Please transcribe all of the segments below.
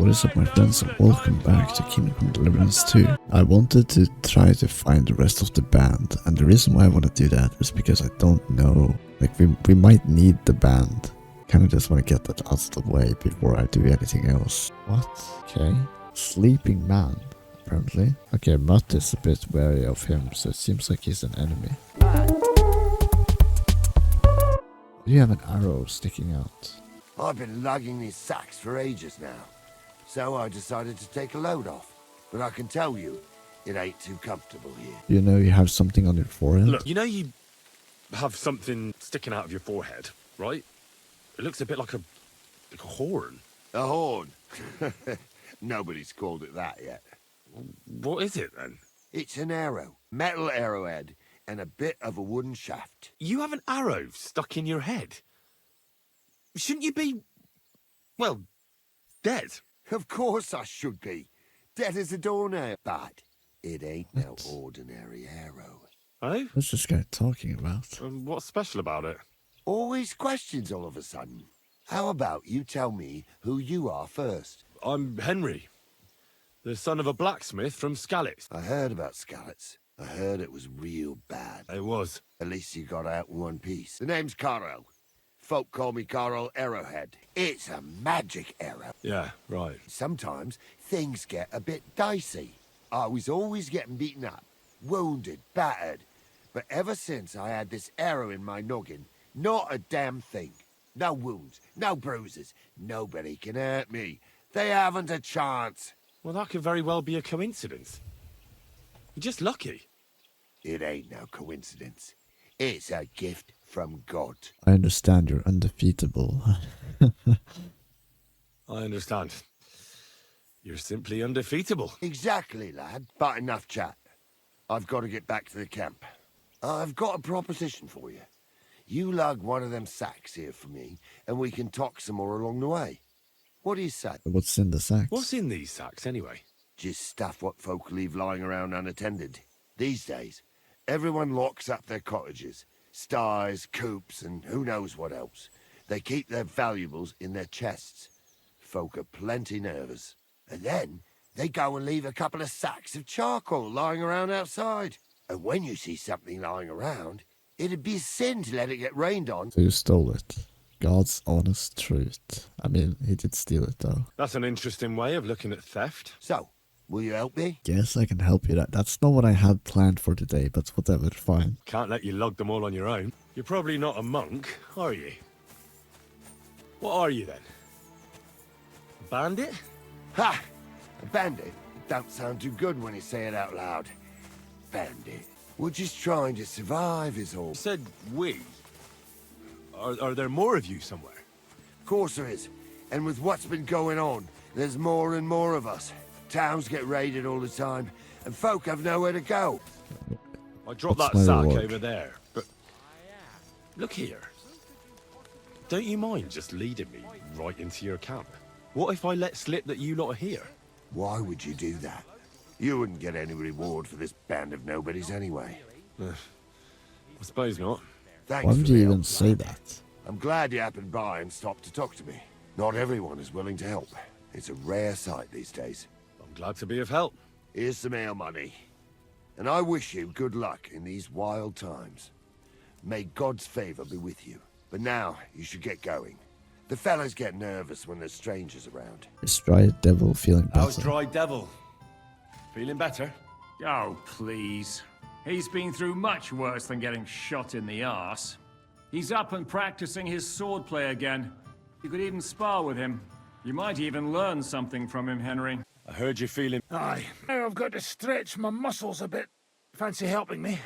What is up, my friends, and welcome back to Kingdom Deliverance 2. I wanted to try to find the rest of the band, and the reason why I want to do that is because I don't know, like we might need the band. Kinda just want to get that out of the way before I do anything else. What? Okay. Sleeping man, apparently. Okay, Mutt is a bit wary of him, so it seems like he's an enemy. You have an arrow sticking out. I've been lugging these sacks for ages now, so I decided to take a load off. But I can tell you, it ain't too comfortable here. You know you have something on your forehead? Look, you know you have something sticking out of your forehead, right? It looks a bit like a horn. A horn? Nobody's called it that yet. What is it, then? It's an arrow, metal arrowhead, and a bit of a wooden shaft. You have an arrow stuck in your head. Shouldn't you be, well, dead? Of course I should be. Dead as a doornail. But it ain't no ordinary arrow. Oh? What's this guy talking about? What's special about it? Always questions all of a sudden. How about you tell me who you are first? I'm Henry, the son of a blacksmith from Skalitz. I heard about Skalitz. I heard it was real bad. It was. At least you got out in one piece. The name's Carl. Folk call me Carl Arrowhead. It's a magic arrow. Yeah, right. Sometimes things get a bit dicey. I was always getting beaten up, wounded, battered. But ever since I had this arrow in my noggin, not a damn thing. No wounds, no bruises. Nobody can hurt me. They haven't a chance. Well, that could very well be a coincidence. You're just lucky. It ain't no coincidence. It's a gift from God. I understand you're undefeatable. I understand. You're simply undefeatable. Exactly, lad. But enough chat. I've got to get back to the camp. I've got a proposition for you. You lug one of them sacks here for me, and we can talk some more along the way. What do you say? What's in the sacks? What's in these sacks, anyway? Just stuff what folk leave lying around unattended. These days, everyone locks up their cottages, sties, coops, and who knows what else. They keep their valuables in their chests. Folk are plenty nervous. And then, they go and leave a couple of sacks of charcoal lying around outside. And when you see something lying around, it'd be a sin to let it get rained on. So you stole it. God's honest truth. I mean, he did steal it though. That's an interesting way of looking at theft. So, will you help me? Guess I can help you. That's not what I had planned for today, but whatever, fine. Can't let you lug them all on your own. You're probably not a monk, are you? What are you, then? A bandit? Ha! A bandit? Don't sound too good when you say it out loud. Bandit. We're just trying to survive is all. You said we. Are there more of you somewhere? Of course there is. And with what's been going on, there's more and more of us. Towns get raided all the time, and folk have nowhere to go. I dropped What's that my sack reward? over there, but... Look here. Don't you mind just leading me right into your camp? What if I let slip that you lot are here? Why would you do that? You wouldn't get any reward for this band of nobodies anyway. I suppose not. Thanks Why for would the you help. even say that? I'm glad you happened by and stopped to talk to me. Not everyone is willing to help. It's a rare sight these days. I'm glad to be of help. Here's some ale money. And I wish you good luck in these wild times. May God's favor be with you. But now, you should get going. The fellas get nervous when there's strangers around. Is Dry Devil feeling How's better? Dry Devil? Feeling better? Oh, please. He's been through much worse than getting shot in the arse. He's up and practicing his swordplay again. You could even spar with him. You might even learn something from him, Henry. I heard you feeling... Aye. Now I've got to stretch my muscles a bit. Fancy helping me?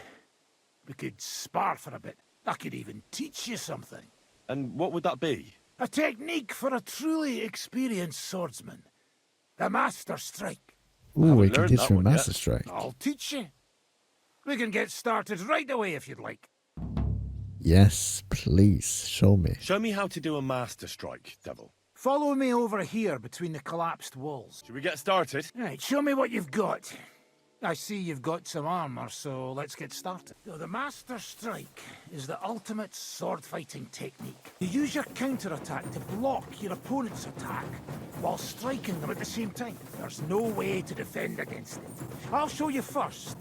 We could spar for a bit. I could even teach you something. And what would that be? A technique for a truly experienced swordsman. The Master Strike. Ooh, we haven't can learned teach that you one yet. Master Strike. I'll teach you. We can get started right away if you'd like. Yes, please, show me. Show me how to do a master strike, Devil. Follow me over here between the collapsed walls. Should we get started? Right, show me what you've got. I see you've got some armor, so let's get started. So the Master Strike is the ultimate sword-fighting technique. You use your counterattack to block your opponent's attack while striking them at the same time. There's no way to defend against it. I'll show you first.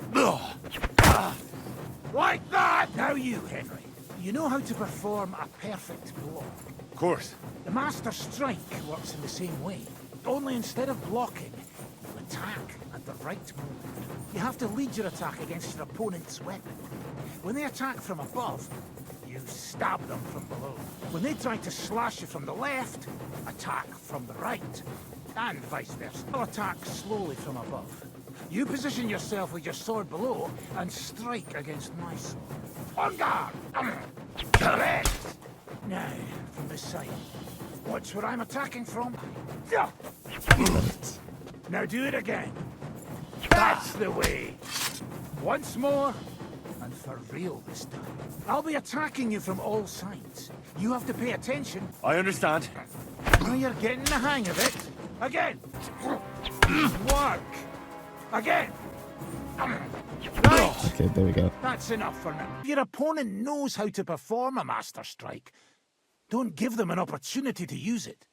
Like that! Now you, Henry. You know how to perform a perfect block. Of course. The Master Strike works in the same way, only instead of blocking, you attack at the right moment. You have to lead your attack against your opponent's weapon. When they attack from above, you stab them from below. When they try to slash you from the left, attack from the right, and vice versa. They'll attack slowly from above. You position yourself with your sword below and strike against my sword. On guard! Correct! Now, from this side. Watch where I'm attacking from. Now do it again. That's the way. Once more, and for real this time. I'll be attacking you from all sides. You have to pay attention. I understand. Now you're getting the hang of it. Again. Work. Again. Right. Okay, there we go. That's enough for now. If your opponent knows how to perform a Master Strike, don't give them an opportunity to use it.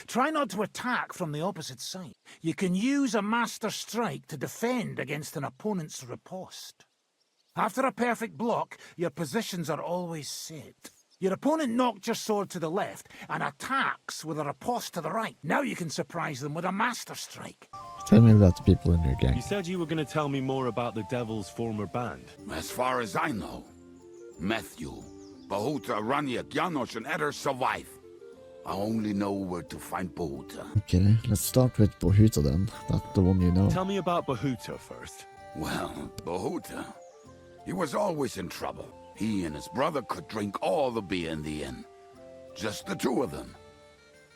Try not to attack from the opposite side. You can use a Master Strike to defend against an opponent's riposte. After a perfect block, your positions are always set. Your opponent knocked your sword to the left and attacks with a riposte to the right. Now you can surprise them with a Master Strike. Tell me about the people in your gang. You said you were going to tell me more about the Devil's former band. As far as I know, Matthew, Bohuta, Ranyek, Janosh, and Eder survive. I only know where to find Bohuta. Okay, let's start with Bohuta then. That's the one you know. Tell me about Bohuta first. Well, Bohuta, he was always in trouble. He and his brother could drink all the beer in the inn. Just the two of them.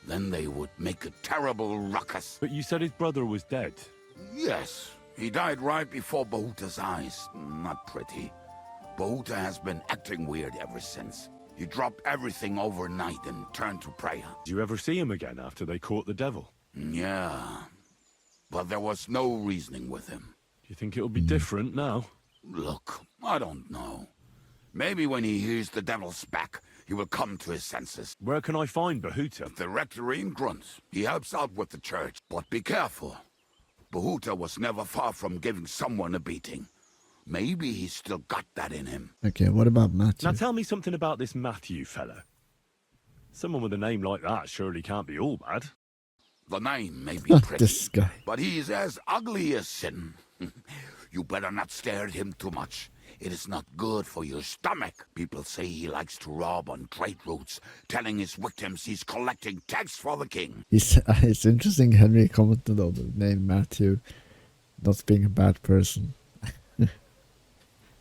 Then they would make a terrible ruckus. But you said his brother was dead. Yes, he died right before Bohuta's eyes. Not pretty. Bohuta has been acting weird ever since. He dropped everything overnight and turned to prayer. Did you ever see him again after they caught the devil? Yeah, but there was no reasoning with him. Do you think it'll be different now? Look, I don't know. Maybe when he hears the devil's back, he will come to his senses. Where can I find Bohuta? The rectory in Grunt. He helps out with the church. But be careful. Bohuta was never far from giving someone a beating. Maybe he's still got that in him. Okay, what about Matthew? Now tell me something about this Matthew fella. Someone with a name like that surely can't be all bad. The name may be pretty, This guy. but he's as ugly as sin. You better not stare at him too much. It is not good for your stomach. People say he likes to rob on trade routes, telling his victims he's collecting tax for the king. It's interesting Henry commented on the name Matthew not being a bad person.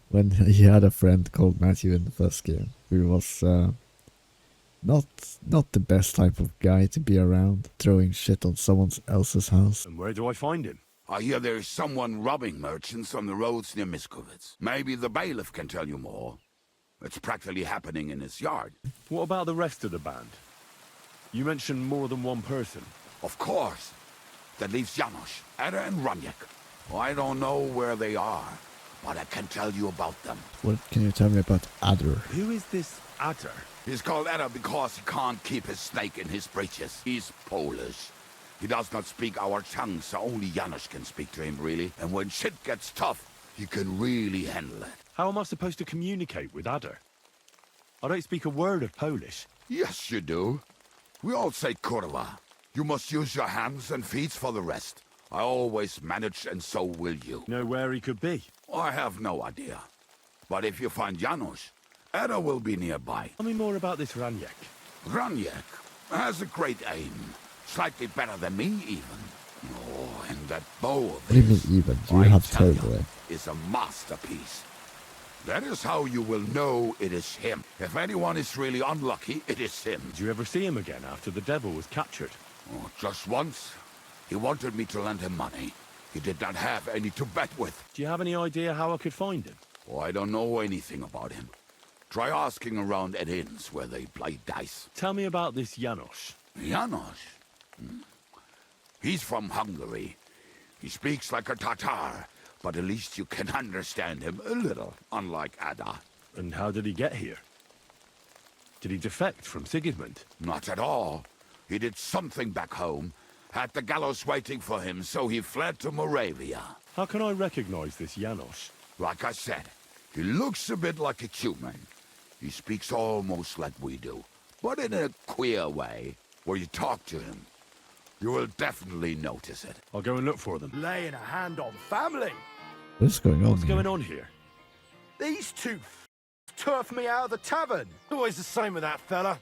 When he had a friend called Matthew in the first game, who was not the best type of guy to be around, throwing shit on someone else's house. And where do I find him? I hear there's someone robbing merchants on the roads near Miskovitz. Maybe the bailiff can tell you more. It's practically happening in his yard. What about the rest of the band? You mentioned more than one person. Of course. That leaves Janosh, Eder, and Ranyek. I don't know where they are, but I can tell you about them. What can you tell me about Adder? Who is this Adder? He's called Eder because he can't keep his snake in his breeches. He's Polish. He does not speak our tongue, so only Janosh can speak to him, really. And when shit gets tough, he can really handle it. How am I supposed to communicate with Adder? I don't speak a word of Polish. Yes, you do. We all say kurwa. You must use your hands and feet for the rest. I always manage, and so will you. Know where he could be? I have no idea. But if you find Janosh, Eder will be nearby. Tell me more about this Ranyek. Ranyek has a great aim. Slightly better than me, even. Oh, and that bow of What do you mean his, even? You I have tell terrible you, aim. is a masterpiece. That is how you will know it is him. If anyone is really unlucky, it is him. Did you ever see him again after the devil was captured? Oh, just once. He wanted me to lend him money. He did not have any to bet with. Do you have any idea how I could find him? Oh, I don't know anything about him. Try asking around at inns where they play dice. Tell me about this Janosh. Janosh? He's from Hungary. He speaks like a Tatar, but at least you can understand him a little, unlike Ada. And how did he get here? Did he defect from Sigismund? Not at all. He did something back home, had the gallows waiting for him, so he fled to Moravia. How can I recognize this Janosh? Like I said, he looks a bit like a human. He speaks almost like we do, but in a queer way. Where you talk to him, you will definitely notice it. I'll go and look for them. Laying a hand on family. What's going on What's here? going on here? These two turf me out of the tavern. Always the same with that fella.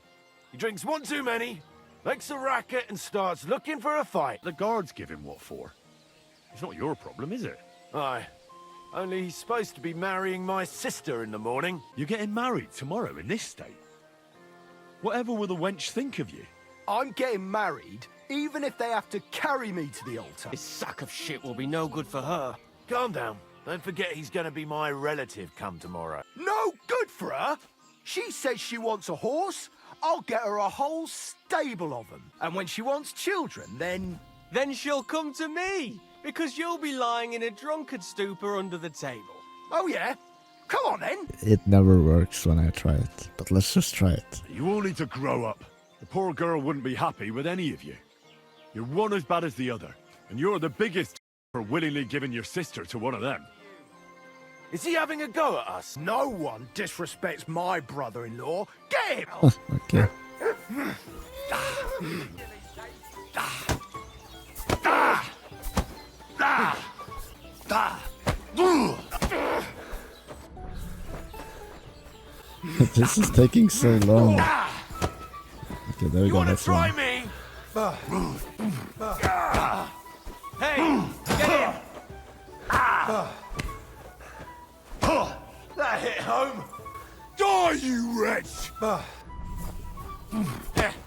He drinks one too many, makes a racket, and starts looking for a fight. The guards give him what for? It's not your problem, is it? Aye. Only he's supposed to be marrying my sister in the morning. You're getting married tomorrow in this state. Whatever will the wench think of you? I'm getting married, even if they have to carry me to the altar. This sack of shit will be no good for her. Calm down. Don't forget he's gonna be my relative come tomorrow. No good for her. She says she wants a horse. I'll get her a whole stable of them. And when she wants children, then... Then she'll come to me, because you'll be lying in a drunkard stupor under the table. Oh, yeah? Come on, then. It never works when I try it, but let's just try it. You all need to grow up. The poor girl wouldn't be happy with any of you. You're one as bad as the other, and you're the biggest for willingly giving your sister to one of them. Is he having a go at us? No one disrespects my brother-in-law. Get him! Okay. This is taking so long. Okay, there we You go. wanna That's try one. me? Hey, get him! That hit home. Die, you wretch! Death!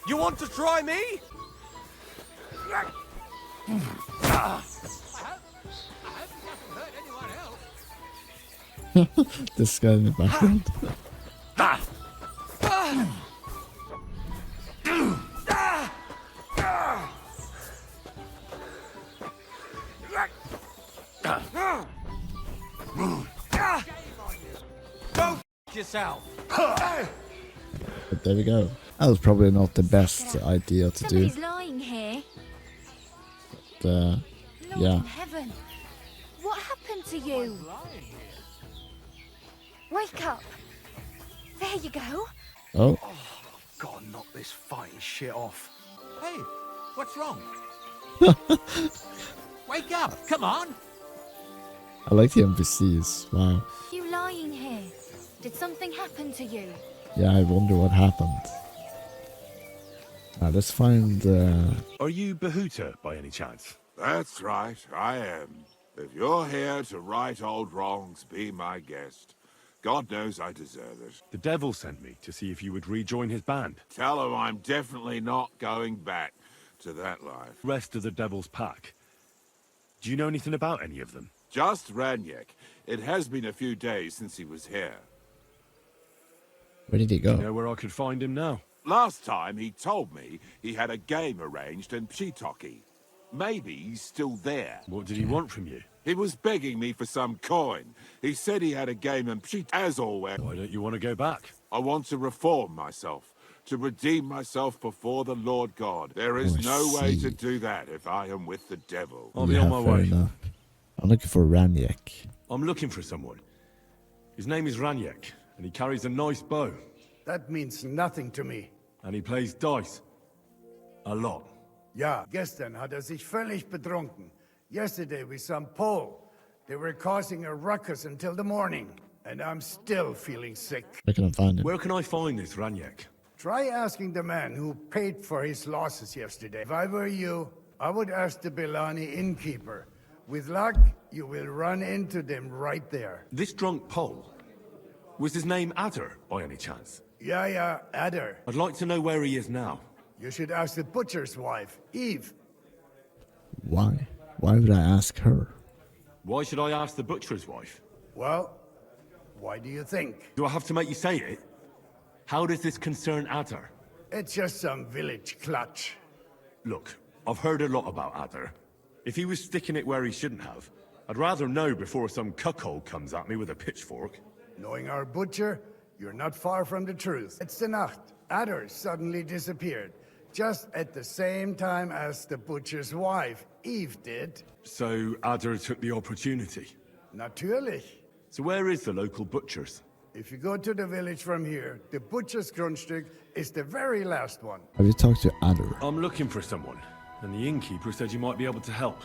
You want to try me? This guy in the background. Go yourself. But there we go. That was probably not the best idea to do. Somebody's lying here. But, Lord yeah. in heaven. What happened to you? Wake up. There you go. Oh, Gotta knock this fighting shit off. Hey, what's wrong? Wake up, come on. I like the NPCs. Wow. You lying here. Did something happen to you? Yeah, I wonder what happened. Now let's find. Are you Bohuta by any chance? That's right, I am. If you're here to right old wrongs, be my guest. God knows I deserve it. The devil sent me to see if you would rejoin his band. Tell him I'm definitely not going back to that life. Rest of the devil's pack. Do you know anything about any of them? Just Ranyek. It has been a few days since he was here. Where did he Do you go? know where I could find him now? Last time he told me he had a game arranged in Pshitoki. Maybe he's still there. What did he want from you? He was begging me for some coin. He said he had a game in Pshit. As always, Why don't you want to go back? I want to reform myself, to redeem myself before the Lord God. There is Oh, no I way see. to do that if I am with the devil. I'll be Yeah, on my fair way. enough. I'm looking for Ranyek. I'm looking for someone. His name is Ranyek, and he carries a nice bow. That means nothing to me. And he plays dice. A lot. Ja, gestern hat sich völlig betrunken. Yesterday with some Pole. They were causing a ruckus until the morning. And I'm still feeling sick. Where can I find him? Where can I find this Ranyek? Try asking the man who paid for his losses yesterday. If I were you, I would ask the Belani innkeeper. With luck, you will run into them right there. This drunk Pole? Was his name Adder, by any chance? Yeah, Adder. I'd like to know where he is now. You should ask the butcher's wife, Eve. Why? Why would I ask her? Why should I ask the butcher's wife? Well, why do you think? Do I have to make you say it? How does this concern Adder? It's just some village clutch. Look, I've heard a lot about Adder. If he was sticking it where he shouldn't have, I'd rather know before some cuckold comes at me with a pitchfork. Knowing our butcher, you're not far from the truth. It's the Nacht. Adder suddenly disappeared, just at the same time as the butcher's wife, Eve, did. So Adder took the opportunity. Natürlich. So where is the local butcher's? If you go to the village from here, the butcher's Grundstück is the very last one. Have you talked to Adder? I'm looking for someone, and the innkeeper said you might be able to help.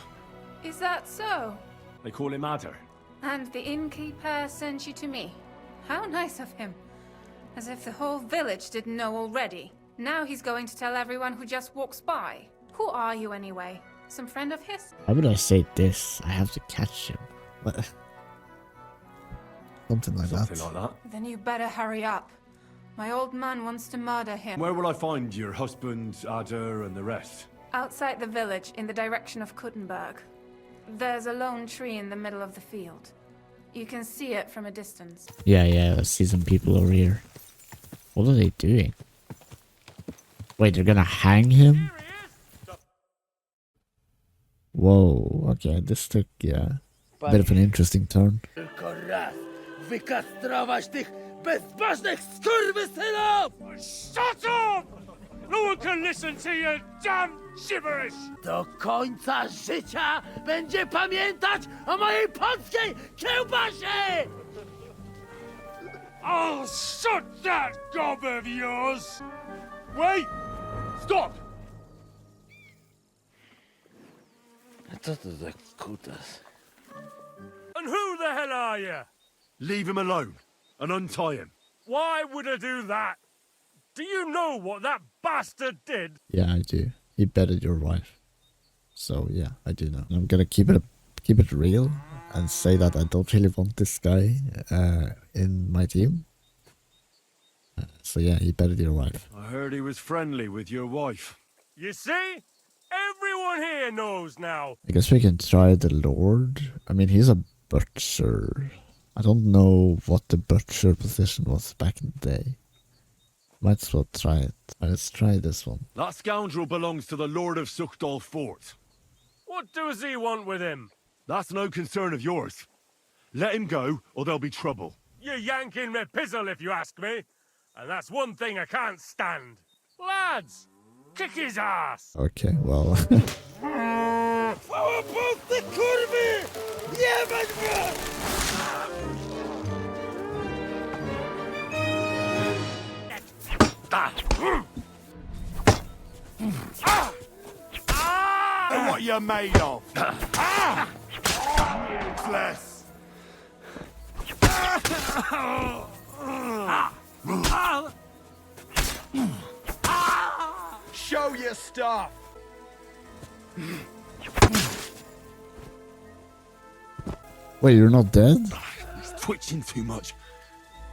Is that so? They call him Adder. And the innkeeper sent you to me. How nice of him. As if the whole village didn't know already. Now he's going to tell everyone who just walks by. Who are you anyway? Some friend of his? How would I say this? I have to catch him. What? Something like that. Then you better hurry up. My old man wants to murder him. Where will I find your husband, Adder, and the rest? Outside the village, in the direction of Kuttenberg. There's a lone tree in the middle of the field. You can see it from a distance. Yeah, I see some people over here. What are they doing? Wait, they're gonna hang him? Whoa, okay, this took, a bit of an interesting turn. Wykastrować tych bezbożnych skurwysynów! Shut up! No one can listen to your damn gibberish! Do końca życia będzie pamiętać o mojej polskiej kiełbasie! I'll shut that gob of yours! Wait! Stop! Co to za kutas? And who the hell are you? Leave him alone and untie him. Why would I do that? Do you know what that bastard did? Yeah, I do. He betted your wife. So yeah, I do know. I'm gonna keep it real and say that I don't really want this guy in my team. So yeah, he betted your wife. I heard he was friendly with your wife. You see? Everyone here knows now. I guess we can try the Lord. I mean, he's a butcher. I don't know what the butcher position was back in the day. Might as well try it. Let's try this one. That scoundrel belongs to the Lord of Suchdal Fort. What does he want with him? That's no concern of yours. Let him go, or there'll be trouble. You're yanking me pizzle, if you ask me. And that's one thing I can't stand. Lads, kick his ass! Okay, well... What you're made of? Useless! Show your stuff! Wait, you're not dead? He's twitching too much.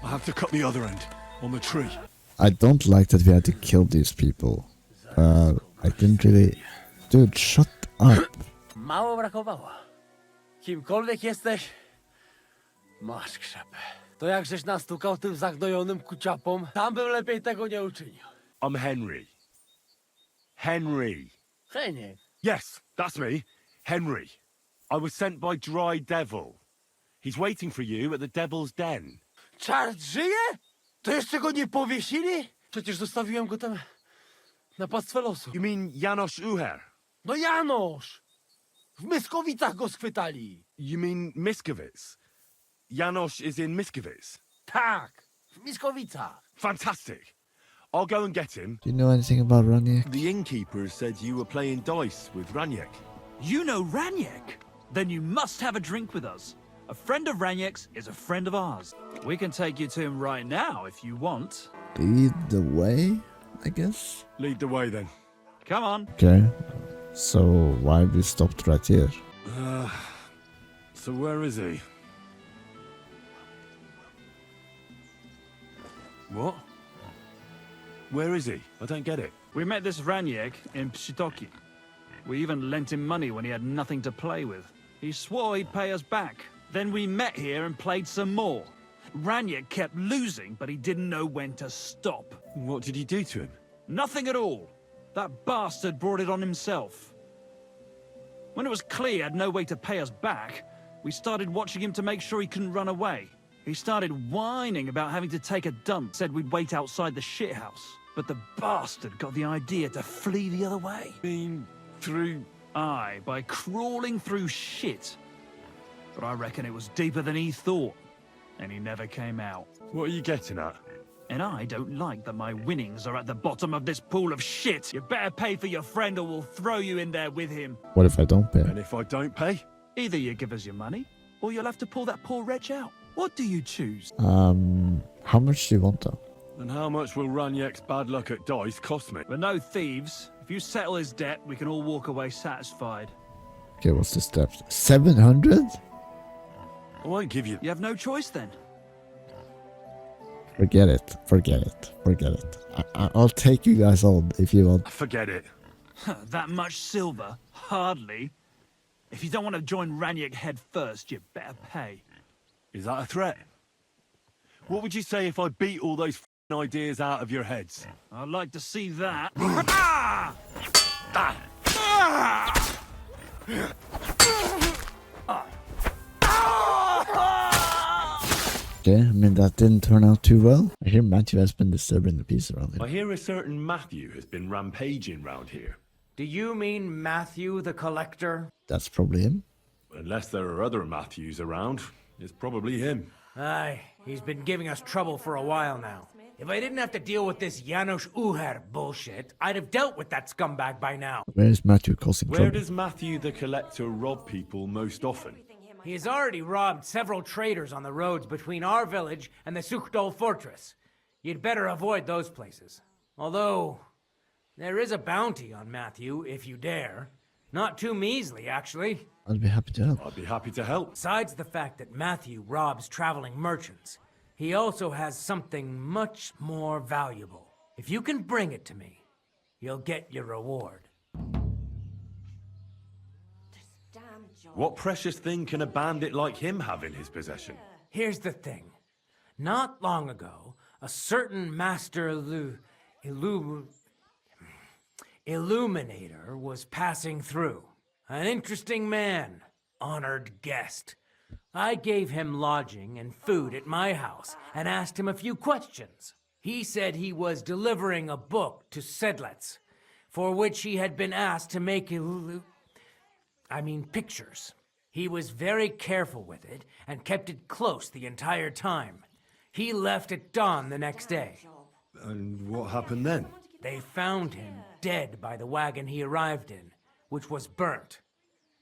I have to cut the other end, on the tree. I don't like that we had to kill these people. I didn't really... Dude, shut up. Mało brakowało. Kimkolwiek jesteś, masz krzepę. To jak żeś nastukał tym zagnojonym kuciapom, tam bym lepiej tego nie uczynił. I'm Henry. Henry. Heniek. Yes, that's me. Henry. I was sent by Dry Devil. He's waiting for you at the Devil's Den. Czart żyje? To jeszcze go nie powiesili? Przecież zostawiłem go tam na pastwę losu. You mean Janosz Uher? No Janosz! W Myskowicach go schwytali. You mean Miskovic? Janosz is in Miskovic? Tak, w Myskowicach. Fantastic. I'll go and get him. Do you know anything about Ranyek? The innkeeper said you were playing dice with Ranyek. You know Ranyek? Then you must have a drink with us. A friend of Ranyek's is a friend of ours. We can take you to him right now if you want. Lead the way, I guess? Lead the way then. Come on. Okay. So why we stopped right here? So where is he? What? Where is he? I don't get it. We met this Ranyek in Pshitoki. We even lent him money when he had nothing to play with. He swore he'd pay us back. Then we met here and played some more. Ranyek kept losing, but he didn't know when to stop. What did he do to him? Nothing at all. That bastard brought it on himself. When it was clear he had no way to pay us back, we started watching him to make sure he couldn't run away. He started whining about having to take a dump, said we'd wait outside the shithouse. But the bastard got the idea to flee the other way. Through... Aye, by crawling through shit. But I reckon it was deeper than he thought, and he never came out. What are you getting at? And I don't like that my winnings are at the bottom of this pool of shit. You better pay for your friend or we'll throw you in there with him. What if I don't pay? And if I don't pay? Either you give us your money, or you'll have to pull that poor wretch out. What do you choose? How much do you want though? And how much will Ranyek's bad luck at dice cost me? We're no thieves. If you settle his debt, we can all walk away satisfied. Okay, what's the steps? 700? I won't give you... You have no choice then. Forget it. Forget it. Forget it. I'll take you guys on if you want. Forget it. That much silver? Hardly. If you don't want to join Ranyek head first, you better pay. Is that a threat? What would you say if I beat all those ideas out of your heads? I'd like to see that. Okay, I mean that didn't turn out too well. I hear Matthew has been disturbing the peace around here. I hear a certain Matthew has been rampaging round here. Do you mean Matthew the Collector? That's probably him. Unless there are other Matthews around, it's probably him. Aye, he's been giving us trouble for a while now. If I didn't have to deal with this Janosh Uher bullshit, I'd have dealt with that scumbag by now. Where is Matthew causing Where trouble? does Matthew the Collector rob people most often? He has already robbed several traders on the roads between our village and the Sukhdol fortress. You'd better avoid those places. Although, there is a bounty on Matthew, if you dare. Not too measly, actually. I'd be happy to help. I'd be happy to help. Besides the fact that Matthew robs traveling merchants, he also has something much more valuable. If you can bring it to me, you'll get your reward. What precious thing can a bandit like him have in his possession? Here's the thing. Not long ago, a certain master illuminator was passing through. An interesting man, honored guest. I gave him lodging and food at my house and asked him a few questions. He said he was delivering a book to Sedlets, for which he had been asked to make pictures. He was very careful with it and kept it close the entire time. He left at dawn the next day. And what happened then? They found him dead by the wagon he arrived in, which was burnt.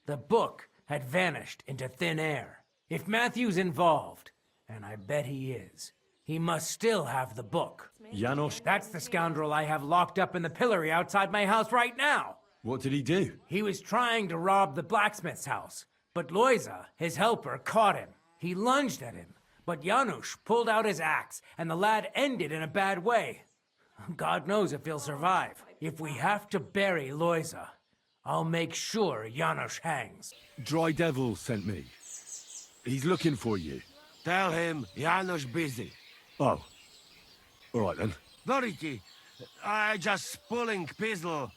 The book had vanished into thin air. If Matthew's involved, and I bet he is, he must still have the book. Janosh? That's the scoundrel I have locked up in the pillory outside my house right now. What did he do? He was trying to rob the blacksmith's house, but Loiza, his helper, caught him. He lunged at him, but Janusz pulled out his axe, and the lad ended in a bad way. God knows if he'll survive. If we have to bury Loiza, I'll make sure Janusz hangs. Dry Devil sent me. He's looking for you. Tell him Janusz busy. Oh. All right then. Dority, I just pulling pistol.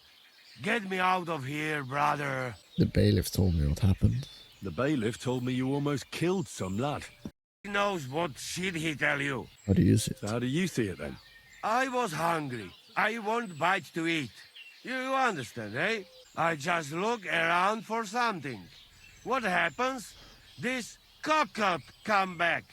Get me out of here, brother. The bailiff told me what happened. The bailiff told me you almost killed some lad. He knows what shit he tell you. How do you see it? So how do you see it then? I was hungry. I want bite to eat. You understand, eh? I just look around for something. What happens? This cock-up come back.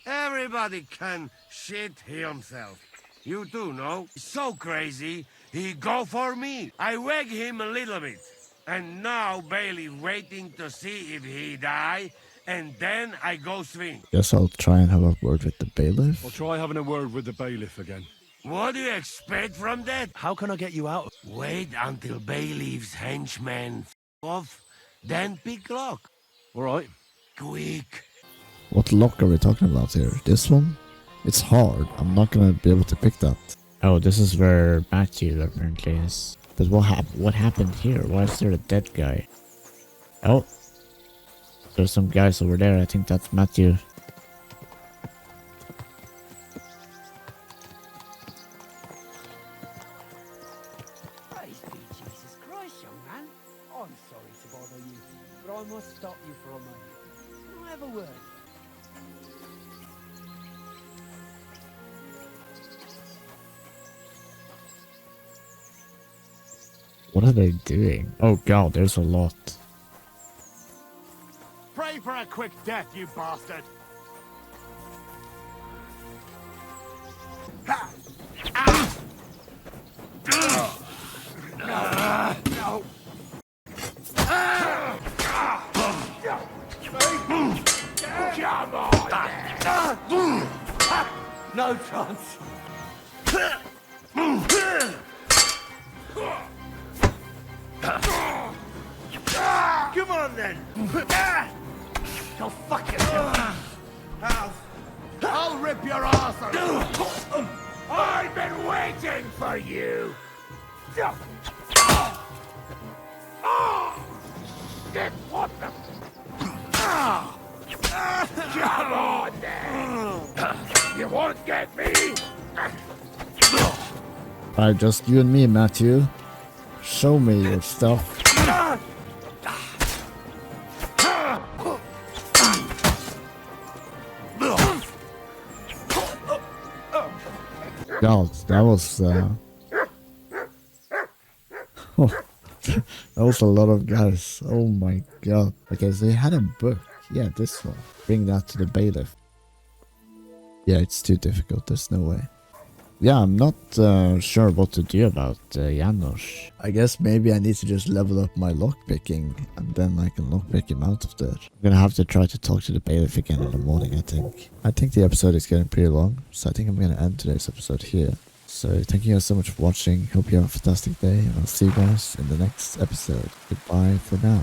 Everybody can shit himself. You too, no? So crazy, he go for me. I wag him a little bit. And now Bailey waiting to see if he die, and then I go swing. Guess I'll try and have a word with the bailiff. I'll try having a word with the bailiff again. What do you expect from that? How can I get you out? Wait until Bailiff's henchman off, then pick lock. All right. Quick. What lock are we talking about here? This one? It's hard. I'm not gonna be able to pick that. Oh, this is where Matthew apparently is. But what happened here? Why is there a dead guy? Oh. There's some guys over there. I think that's Matthew. Jesus Christ, young man. I'm sorry to bother you, but I must stop you for a moment. Can I have a word? What are they doing? Oh god, there's a lot. Pray for a quick death, you bastard! No! Come on! No chance. Come on then! Go fuck yourself. I'll rip your ass out! I've been waiting for you! Shit, what the... Come on then! You won't get me! Alright, just you and me, Matthew. Show me your stuff. God, that was oh, that was a lot of guys. Oh my god. Okay, so they had a book. Yeah, this one. Bring that to the bailiff. Yeah, it's too difficult. There's no way. Yeah, I'm not sure what to do about Janosh. I guess maybe I need to just level up my lockpicking and then I can lockpick him out of there. I'm gonna have to try to talk to the bailiff again in the morning, I think. I think the episode is getting pretty long, so I think I'm gonna end today's episode here. So thank you guys so much for watching. Hope you have a fantastic day and I'll see you guys in the next episode. Goodbye for now.